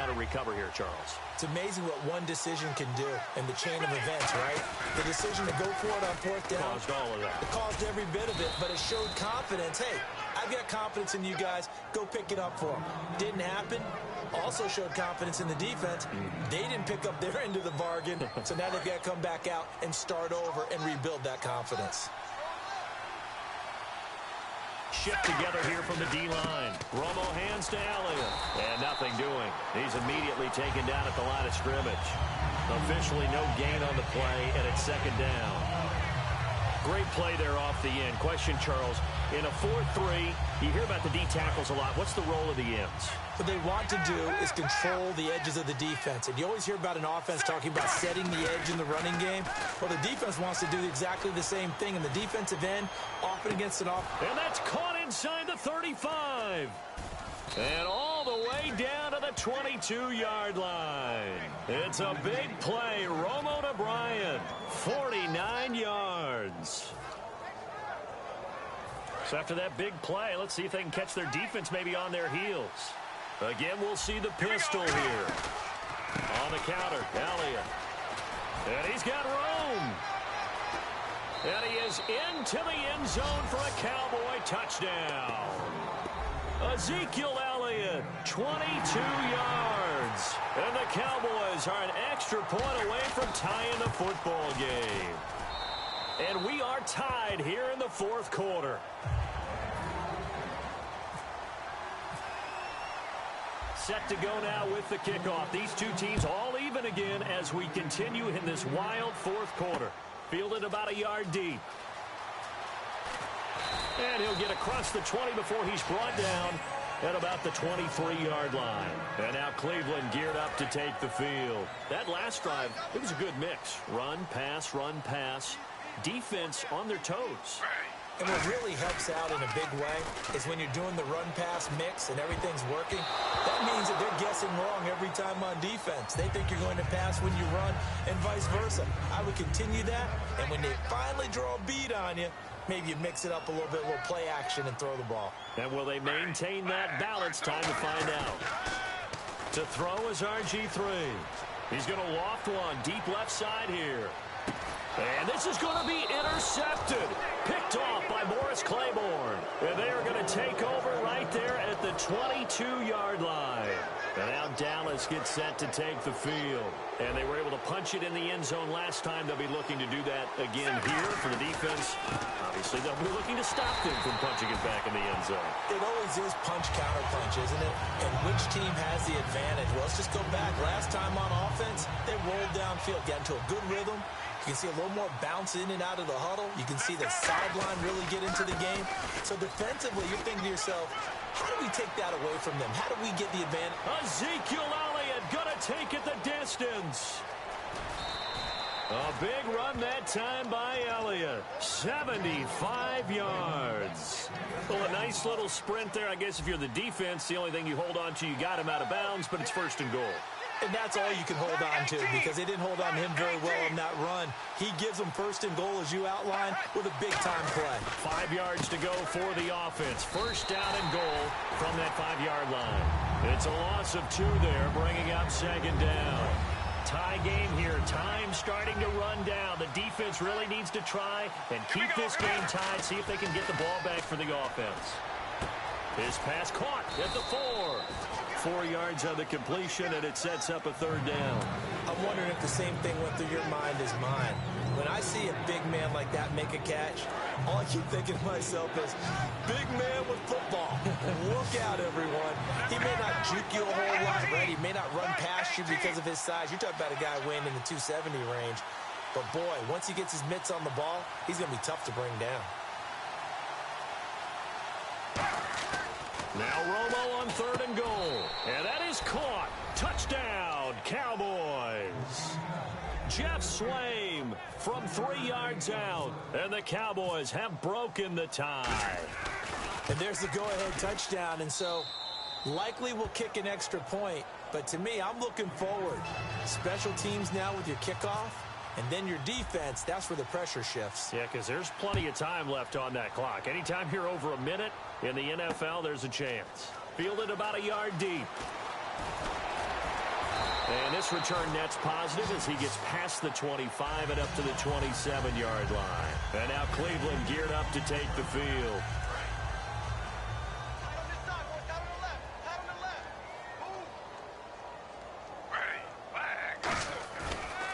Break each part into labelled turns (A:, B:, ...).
A: to recover here, Charles.
B: It's amazing what one decision can do in the chain of events, right? The decision to go for it on fourth down.
A: Caused all of that.
B: It caused every bit of it, but it showed confidence. Hey, I've got confidence in you guys. Go pick it up for them. Didn't happen. Also showed confidence in the defense. They didn't pick up their end of the bargain, so now they've got to come back out and start over and rebuild that confidence.
A: Shift together here from the D-line. Romo hands to Elliott. And nothing doing. He's immediately taken down at the line of scrimmage. Officially no gain on the play, and it's second down. Great play there off the end. Question, Charles, in a 4-3, you hear about the D tackles a lot. What's the role of the ends?
B: What they want to do is control the edges of the defense. And you always hear about an offense talking about setting the edge in the running game. Well, the defense wants to do exactly the same thing. In the defensive end, often against an off.
A: And that's caught inside the 35. And all the way down to the 22-yard line. It's a big play. Romo to Bryant. 49 yards. So after that big play, let's see if they can catch their defense maybe on their heels. Again, we'll see the pistol here. On the counter, Elliott. And he's got room. And he is into the end zone for a Cowboy touchdown. Ezekiel Elliott, 22 yards. And the Cowboys are an extra point away from tying the football game. And we are tied here in the fourth quarter. Set to go now with the kickoff. These two teams all even again as we continue in this wild fourth quarter. Fielded about a yard deep. And he'll get across the 20 before he's brought down at about the 23-yard line. And now Cleveland geared up to take the field. That last drive, it was a good mix. Run, pass, defense on their toes.
B: And what really helps out in a big way is when you're doing the run-pass mix and everything's working, that means that they're guessing wrong every time on defense. They think you're going to pass when you run and vice versa. I would continue that, and when they finally draw a bead on you, maybe you mix it up a little bit, a little play action, and throw the ball.
A: And will they maintain that balance? Time to find out. To throw is RG3. He's going to loft one deep left side here. And this is going to be intercepted. Picked off by Morris Claiborne. And they are going to take over right there at the 22-yard line. And now Dallas gets set to take the field. And they were able to punch it in the end zone last time. They'll be looking to do that again here for the defense. Obviously, they'll be looking to stop them from punching it back in the end zone.
B: It always is punch-counter-punch, isn't it? And which team has the advantage? Well, let's just go back. Last time on offense, they rolled downfield, got into a good rhythm. You can see a little more bounce in and out of the huddle. You can see the sideline really get into the game. So defensively, you're thinking to yourself, how do we take that away from them? How do we get the advantage?
A: Ezekiel Elliott going to take it the distance. A big run that time by Elliott. 75 yards. Well, a nice little sprint there. I guess if you're the defense, the only thing you hold on to, you got him out of bounds, but it's first and goal.
B: And that's all you can hold on to because they didn't hold on to him very well on that run. He gives them first and goal, as you outlined, with a big-time play.
A: 5 yards to go for the offense. First down and goal from that 5-yard line. It's a loss of 2 there, bringing up second down. Tie game here. Time starting to run down. The defense really needs to try and keep this game tied, see if they can get the ball back for the offense. His pass caught at the 4. 4 yards on the completion, and it sets up a third down.
B: I'm wondering if the same thing went through your mind as mine. When I see a big man like that make a catch, all I keep thinking to myself is, big man with football. Look out, everyone. He may not juke you a whole lot, right? He may not run past you because of his size. You're talking about a guy weighing in the 270 range. But, boy, once he gets his mitts on the ball, he's going to be tough to bring down.
A: Now Romo on third and goal. And that is caught. Touchdown, Cowboys. Jeff Swaim from 3 yards out. And the Cowboys have broken the tie.
B: And there's the go-ahead touchdown. And so likely we'll kick an extra point. But to me, I'm looking forward. Special teams now with your kickoff. And then your defense, that's where the pressure shifts.
A: Yeah, because there's plenty of time left on that clock. Anytime you're over a minute in the NFL, there's a chance. Fielded about a yard deep. And this return net's positive as he gets past the 25 and up to the 27-yard line. And now Cleveland geared up to take the field.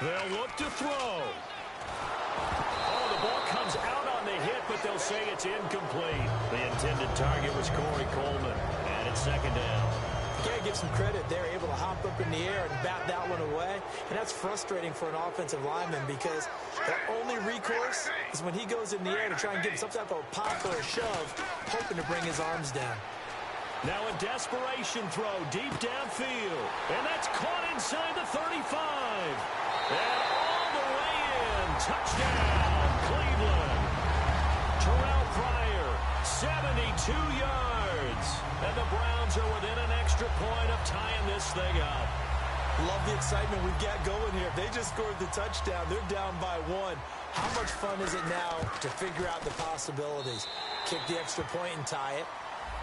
A: They'll look to throw. Oh, the ball comes out on the hit, but they'll say it's incomplete. The intended target was Corey Coleman, and it's second down.
B: Gotta give some credit. They're able to hop up in the air and bat that one away, and that's frustrating for an offensive lineman because their only recourse is when he goes in the air to try and give some type of a pop or a shove, hoping to bring his arms down.
A: Now a desperation throw deep downfield, and that's caught inside the 35. And all the way in. Touchdown, Cleveland. Terrell Pryor, 72 yards. And the Browns are within an extra point of tying this thing up.
B: Love the excitement we've got going here. If they just scored the touchdown, they're down by 1. How much fun is it now to figure out the possibilities? Kick the extra point and tie it.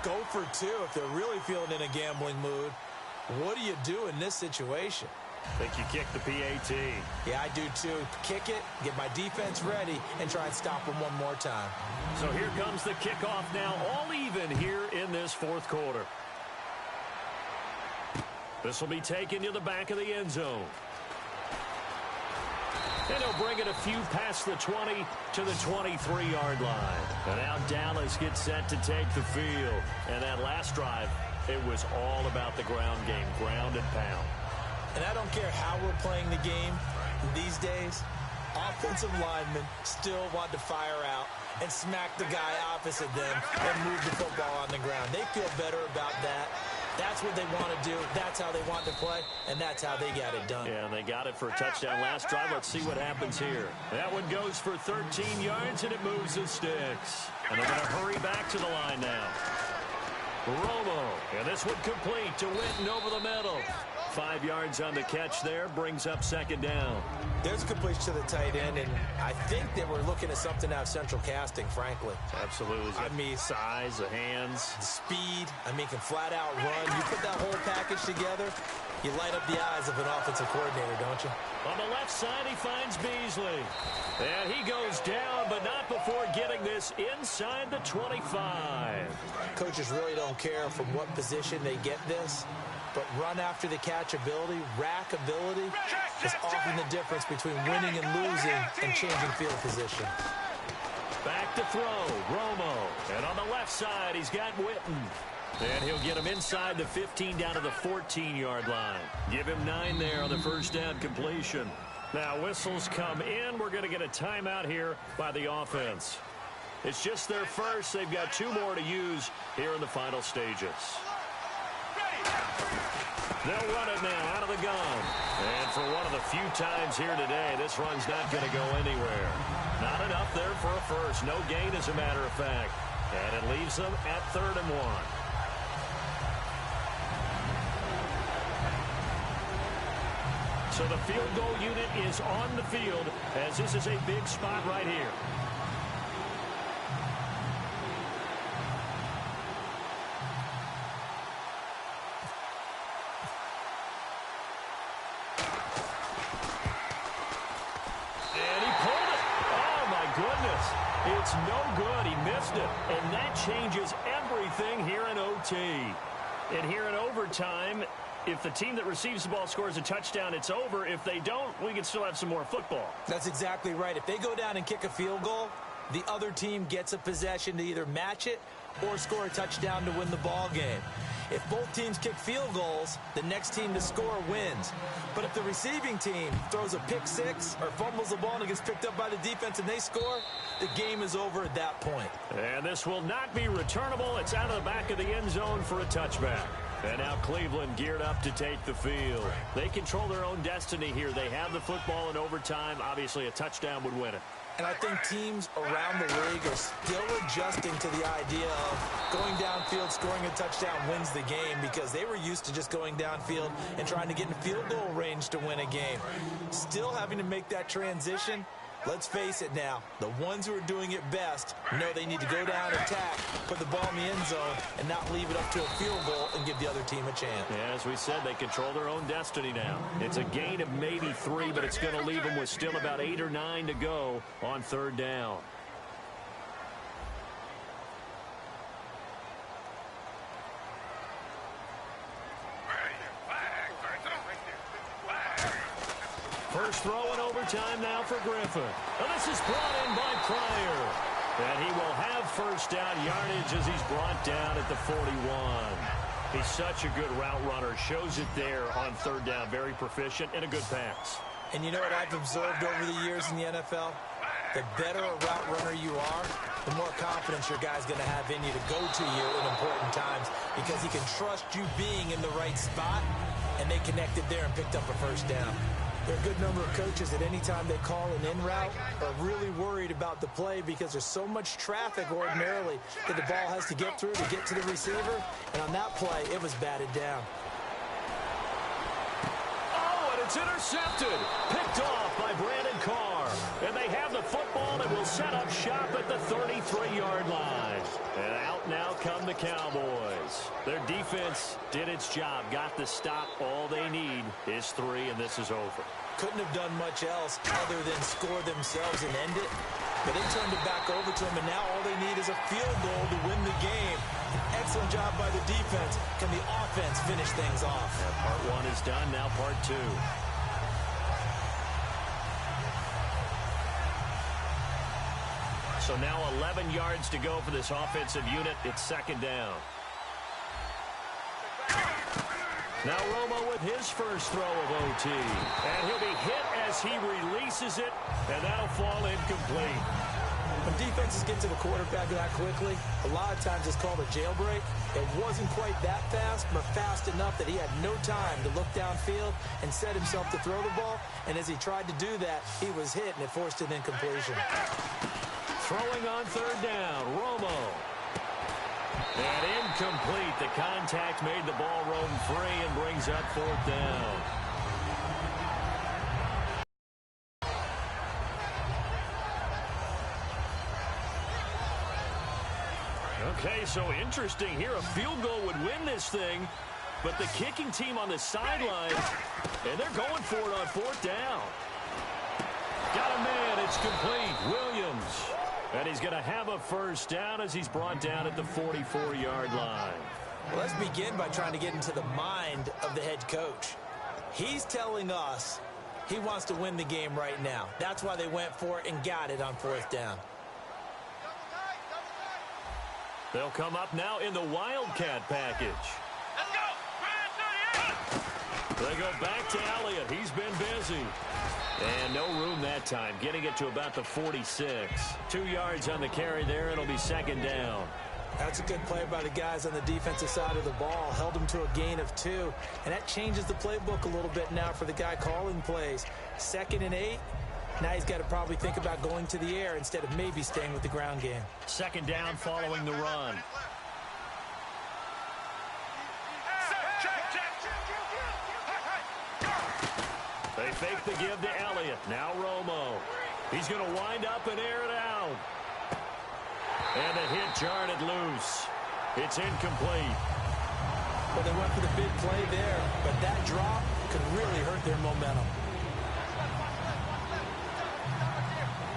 B: Go for 2 if they're really feeling in a gambling mood. What do you do in this situation?
A: Think you kick the PAT.
B: Yeah, I do too. Kick it, get my defense ready, and try and stop them one more time.
A: So here comes the kickoff now, all even here in this fourth quarter. This will be taken to the back of the end zone. And he'll bring it a few past the 20 to the 23-yard line. And now Dallas gets set to take the field. And that last drive, it was all about the ground game, ground and pound.
B: And I don't care how we're playing the game these days, offensive linemen still want to fire out and smack the guy opposite them and move the football on the ground. They feel better about that. That's what they want to do. That's how they want to play, and that's how they got it done.
A: Yeah, and they got it for a touchdown last drive. Let's see what happens here. That one goes for 13 yards, and it moves the sticks. And they're going to hurry back to the line now. Romo, and this one complete to Witten over the middle. 5 yards on the catch there, brings up second down.
B: There's a completion to the tight end, and I think they were looking at something out of central casting, frankly.
A: Absolutely.
B: I mean,
A: size, the hands.
B: Speed, can flat out run. You put that whole package together, you light up the eyes of an offensive coordinator, don't you?
A: On the left side, he finds Beasley. And he goes down, but not before getting this inside the 25.
B: Coaches really don't care from what position they get this. But run after the catch ability, rack ability, is often the difference between winning and losing and changing field position.
A: Back to throw, Romo. And on the left side, he's got Witten. And he'll get him inside the 15 down to the 14-yard line. Give him 9 there on the first down completion. Now whistles come in. We're going to get a timeout here by the offense. It's just their first. They've got 2 more to use here in the final stages. They'll run it now out of the gun. And for one of the few times here today, this run's not going to go anywhere. Not enough there for a first. No gain, as a matter of fact. And it leaves them at 3rd and 1. So the field goal unit is on the field, as this is a big spot right here. It's no good. He missed it. And that changes everything here in OT. And here in overtime, if the team that receives the ball scores a touchdown, it's over. If they don't, we can still have some more football.
B: That's exactly right. If they go down and kick a field goal, the other team gets a possession to either match it or score a touchdown to win the ball game. If both teams kick field goals, the next team to score wins. But if the receiving team throws a pick six or fumbles the ball and it gets picked up by the defense and they score, the game is over at that point.
A: And this will not be returnable. It's out of the back of the end zone for a touchback. And now Cleveland geared up to take the field. They control their own destiny here. They have the football in overtime. Obviously, a touchdown would win it.
B: And I think teams around the league are still adjusting to the idea of going downfield, scoring a touchdown wins the game, because they were used to just going downfield and trying to get in field goal range to win a game. Still having to make that transition, Let's face it now, the ones who are doing it best know they need to go down, attack, put the ball in the end zone, and not leave it up to a field goal and give the other team a chance.
A: Yeah, as we said, they control their own destiny now. It's a gain of maybe 3, but it's going to leave them with still about 8 or 9 to go on 3rd down. First throw in overtime now for Griffin. And this is brought in by Pryor. And he will have first down yardage as he's brought down at the 41. He's such a good route runner. Shows it there on 3rd down. Very proficient and a good pass.
B: And you know what I've observed over the years in the NFL? The better a route runner you are, the more confidence your guy's going to have in you to go to you in important times because he can trust you being in the right spot, and they connected there and picked up a first down. There are a good number of coaches that any time they call an in route are really worried about the play because there's so much traffic ordinarily that the ball has to get through to get to the receiver. And on that play, it was batted down.
A: Oh, and it's intercepted. Picked off by Brandon Carr. And they have the football that will set up shop at the 33-yard line. And out now come the Cowboys. Their defense did its job, got the stop. All they need is 3, and this is over.
B: Couldn't have done much else other than score themselves and end it. But they turned it back over to them, and now all they need is a field goal to win the game. An excellent job by the defense. Can the offense finish things off?
A: Yeah, part 1 is done, now part 2. So now 11 yards to go for this offensive unit. It's 2nd down. Now Romo with his first throw of OT. And he'll be hit as he releases it, and that'll fall incomplete.
B: When defenses get to the quarterback that quickly, a lot of times it's called a jailbreak. It wasn't quite that fast, but fast enough that he had no time to look downfield and set himself to throw the ball. And as he tried to do that, he was hit, and it forced an incompletion.
A: Throwing on 3rd down, Romo. And incomplete. The contact made the ball roam free and brings up 4th down. Okay, so interesting here. A field goal would win this thing, but the kicking team on the sideline, and they're going for it on 4th down. Got a man. It's complete. Williams. And he's going to have a first down as he's brought down at the 44-yard line.
B: Well, let's begin by trying to get into the mind of the head coach. He's telling us he wants to win the game right now. That's why they went for it and got it on 4th down.
A: They'll come up now in the Wildcat package. They go back to Elliott. He's been busy. And no room that time, getting it to about the 46. 2 yards on the carry there. It'll be 2nd down.
B: That's a good play by the guys on the defensive side of the ball. Held them to a gain of 2. And that changes the playbook a little bit now for the guy calling plays. 2nd and 8. Now he's got to probably think about going to the air instead of maybe staying with the ground game.
A: 2nd down following the run. They fake the give to Elliott. Now Romo. He's going to wind up and air it out. And the hit jarred it loose. It's incomplete.
B: Well, they went for the big play there, but that drop could really hurt their momentum.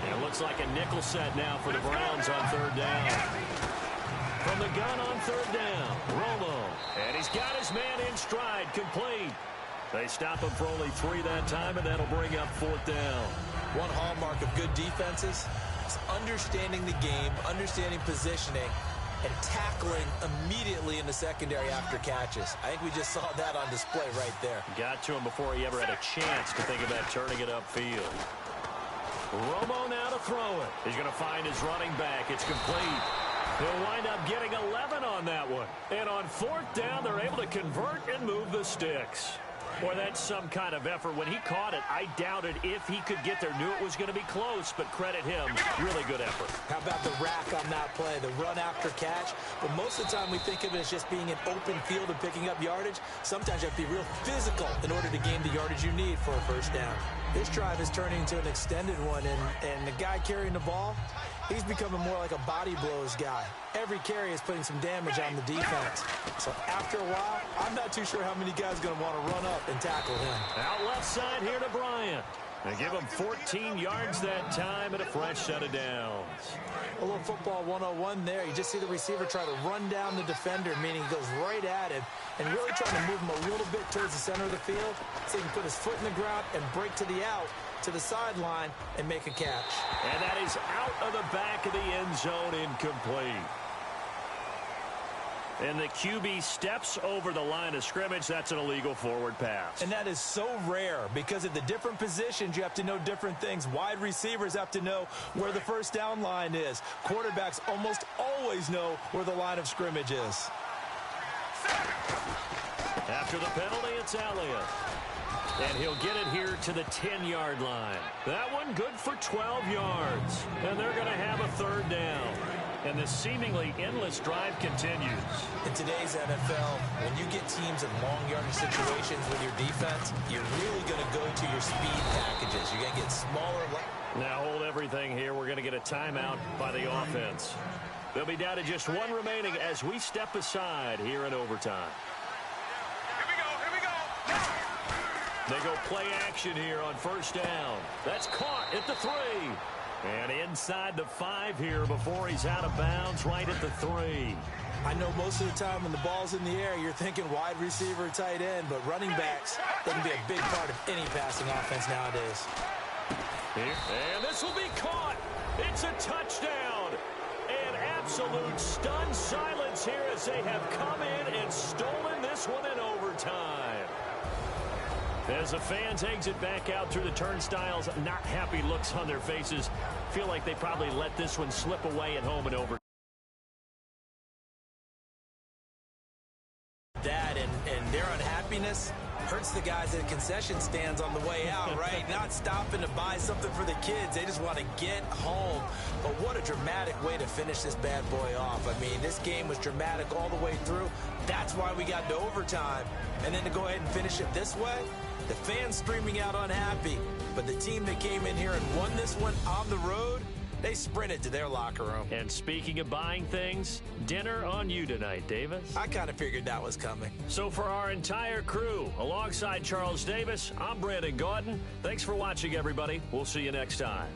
A: And it looks like a nickel set now for the Browns on 3rd down. From the gun on 3rd down, Romo. And he's got his man in stride, complete. They stop him for only 3 that time, and that'll bring up 4th down.
B: One hallmark of good defenses is understanding the game, understanding positioning, and tackling immediately in the secondary after catches. I think we just saw that on display right there.
A: Got to him before he ever had a chance to think about turning it upfield. Romo now to throw it. He's going to find his running back. It's complete. He'll wind up getting 11 on that one. And on 4th down, they're able to convert and move the sticks. Or that's some kind of effort. When he caught it, I doubted if he could get there. Knew it was going to be close, but credit him. Really good effort.
B: How about the rack on that play, the run after catch? But most of the time we think of it as just being an open field and picking up yardage. Sometimes you have to be real physical in order to gain the yardage you need for a first down. This drive is turning into an extended one, and the guy carrying the ball, he's becoming more like a body blows guy. Every carry is putting some damage on the defense. So after a while, I'm not too sure how many guys are going to want to run up and tackle him.
A: Out left side here to Bryant. They give him 14 yards that time and a fresh set of downs.
B: A little football 101 there. You just see the receiver try to run down the defender, meaning he goes right at him and really trying to move him a little bit towards the center of the field so he can put his foot in the ground and break to the out, to the sideline, and make a catch.
A: And that is out of the back of the end zone, incomplete. And the QB steps over the line of scrimmage. That's an illegal forward pass.
B: And that is so rare because at the different positions, you have to know different things. Wide receivers have to know where the first down line is. Quarterbacks almost always know where the line of scrimmage is.
A: After the penalty, it's Elliott. And he'll get it here to the 10-yard line. That one good for 12 yards. And they're going to have a third down. And this seemingly endless drive continues.
B: In today's NFL, when you get teams in long yardage situations with your defense, you're really going to go to your speed packages. You're going to get smaller.
A: Now hold everything here. We're going to get a timeout by the offense. They'll be down to just one remaining as we step aside here in overtime. They go play action here on first down. That's caught at the 3. And inside the 5 here before he's out of bounds, right at the 3.
B: I know most of the time when the ball's in the air, you're thinking wide receiver, tight end, but running backs, they can be a big part of any passing offense nowadays.
A: And this will be caught. It's a touchdown. And absolute stunned silence here as they have come in and stolen this one in overtime. As the fans exit back out through the turnstiles, not happy looks on their faces. Feel like they probably let this one slip away at home and over.
B: That and their unhappiness hurts the guys at concession stands on the way out, right? Not stopping to buy something for the kids. They just want to get home. But what a dramatic way to finish this bad boy off. I mean, this game was dramatic all the way through. That's why we got to overtime. And then to go ahead and finish it this way, the fans streaming out unhappy. But the team that came in here and won this one on the road, they sprinted to their locker room.
A: And speaking of buying things, dinner on you tonight, Davis.
B: I kind of figured that was coming.
A: So for our entire crew, alongside Charles Davis, I'm Brandon Gaudin. Thanks for watching, everybody. We'll see you next time.